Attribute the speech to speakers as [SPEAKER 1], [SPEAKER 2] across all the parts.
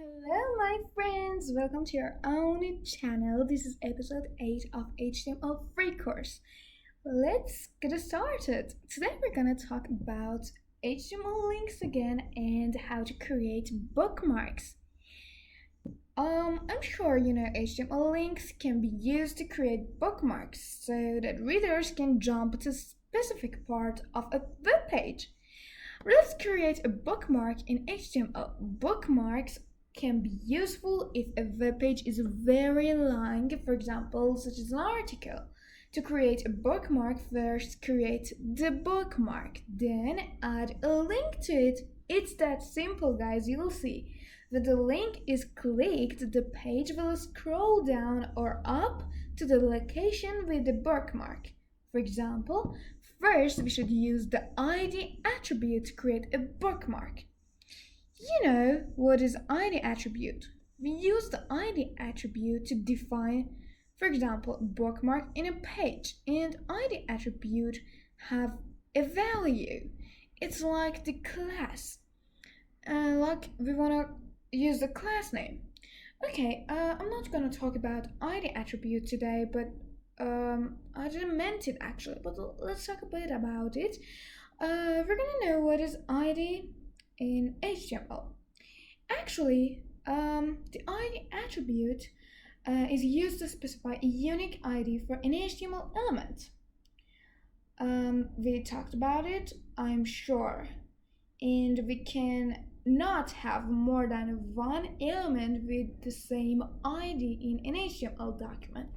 [SPEAKER 1] Hello, my friends! Welcome to your own channel. This is episode 8 of HTML Free Course. Let's get started. Today we're gonna talk about HTML links again and how to create bookmarks. I'm sure you know HTML links can be used to create bookmarks so that readers can jump to a specific part of a web page. Let's create a bookmark in HTML. Bookmarks can be useful if a web page is very long, for example, such as an article. To create a bookmark, first create the bookmark, then add a link to it. It's that simple, guys. You'll see. When the link is clicked, the page will scroll down or up to the location with the bookmark. For example, first we should use the ID attribute to create a bookmark. You know what is ID attribute? We use the ID attribute to define, for example, a bookmark in a page, and ID attribute have a value. It's like the class. Like we wanna use the class name. Okay, I'm not gonna talk about ID attribute today, but I didn't meant it actually, but let's talk a bit about it. We're gonna know what is ID in HTML. Actually, the ID attribute is used to specify a unique ID for an HTML element. We talked about it, I'm sure, and we can not have more than one element with the same ID in an HTML document.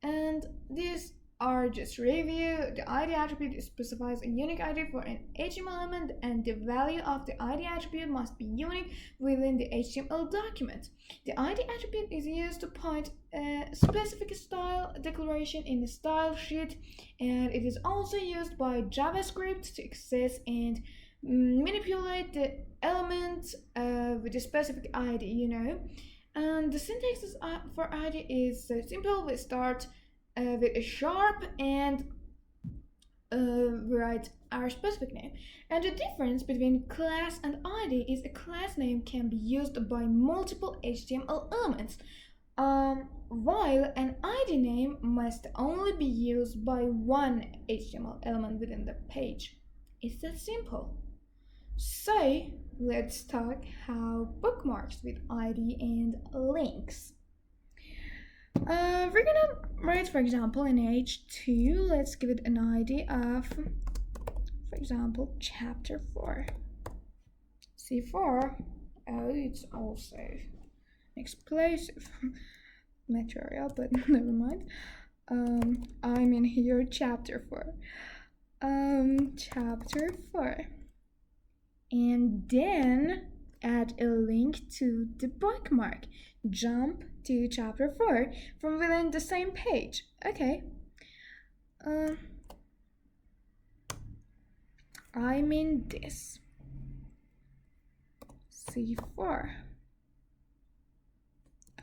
[SPEAKER 1] And these are just review. The ID attribute specifies a unique ID for an HTML element, and the value of the ID attribute must be unique within the HTML document. The ID attribute is used to point a specific style declaration in the style sheet, and it is also used by JAVASCRIPT to access and manipulate the element with a specific ID, And the syntax for ID is simple. We start with a sharp and we write our specific name. And the difference between class and ID is a class name can be used by multiple HTML elements, while an ID name must only be used by one HTML element within the page. It's that simple. So let's talk how bookmarks with ID and links. We're gonna write, for example, in H2, let's give it an ID of, for example, chapter 4. C4, oh, it's also explosive material, but never mind. I'm in here, chapter 4. Chapter 4. And then add a link to the bookmark. Jump to chapter 4 from within the same page. Okay. I mean this. C4.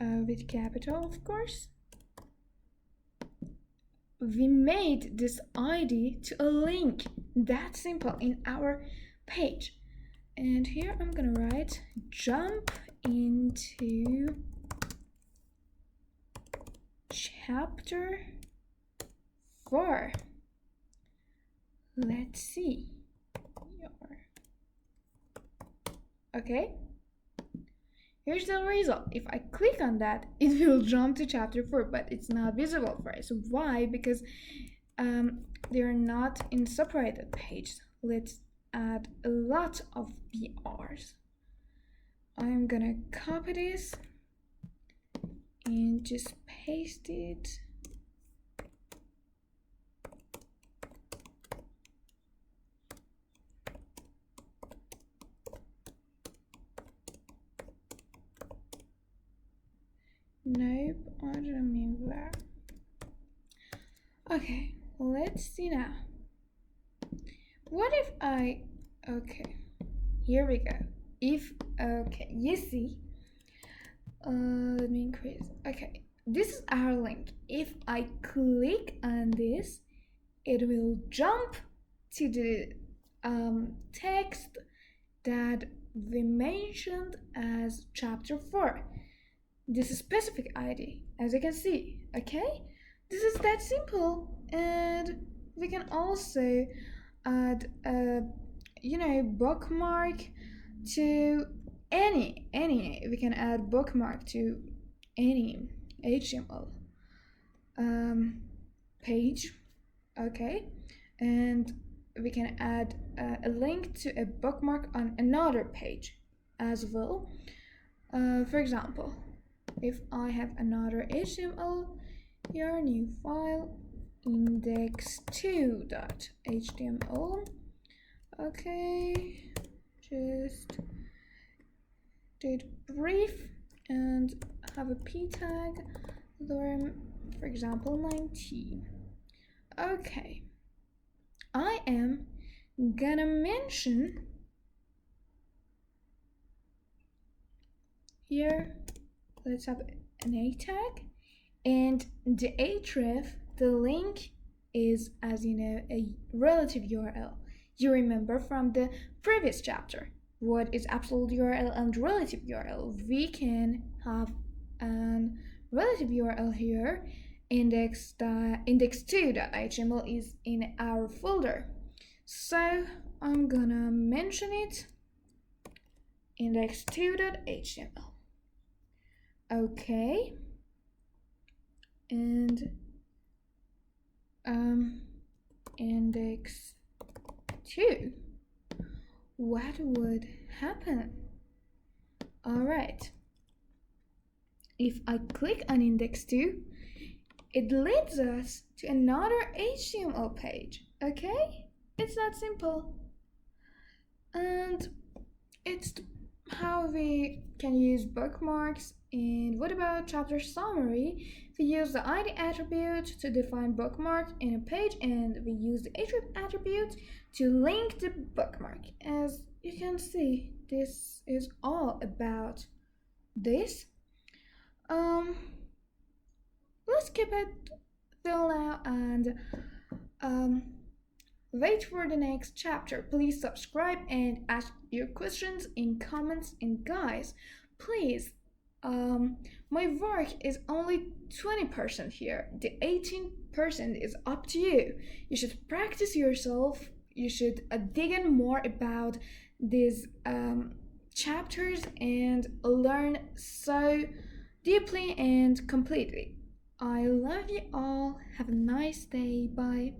[SPEAKER 1] With capital, of course. We made this ID to a link. That simple in our page. And here I'm gonna write jump into chapter 4. Let's see. Okay. Here's the result. If I click on that, it will jump to chapter 4, but it's not visible for us. Why? Because they are not in separated pages. Let's add a lot of BRs. I'm gonna copy this and just paste it. Nope, I don't mean that. Okay, let's see now. What if okay, here we go. You see, let me increase. Okay, this is our link. If I click on this, it will jump to the text that we mentioned as chapter 4. This is specific ID, as you can see, okay? This is that simple, and we can also add a bookmark to we can add bookmark to any HTML page, okay? And we can add a link to a bookmark on another page as well. For example, if I have another HTML, your new file index2.html, okay, just do it brief and have a p tag, for example 19. Okay, I am gonna mention here, let's have an a tag, and the href, the link is, as you know, a relative URL. You remember from the previous chapter what is absolute URL and relative URL. We can have an relative URL here. Index2.html is in our folder, so I'm gonna mention it, index2.html. Okay, and index2, what would happen? Alright, if I click on index2, it leads us to another HTML page, okay? It's that simple. And it's how we can use bookmarks. And what about chapter summary? We use the ID attribute to define bookmark in a page, and we use the href attribute to link the bookmark. As you can see, this is all about this. Let's keep it till now and wait for the next chapter. Please subscribe and ask your questions in comments. And guys, please, my work is only 20% here. The 18% is up to you. You should practice yourself. You should dig in more about these chapters and learn so deeply and completely. I love you all. Have a nice day. Bye.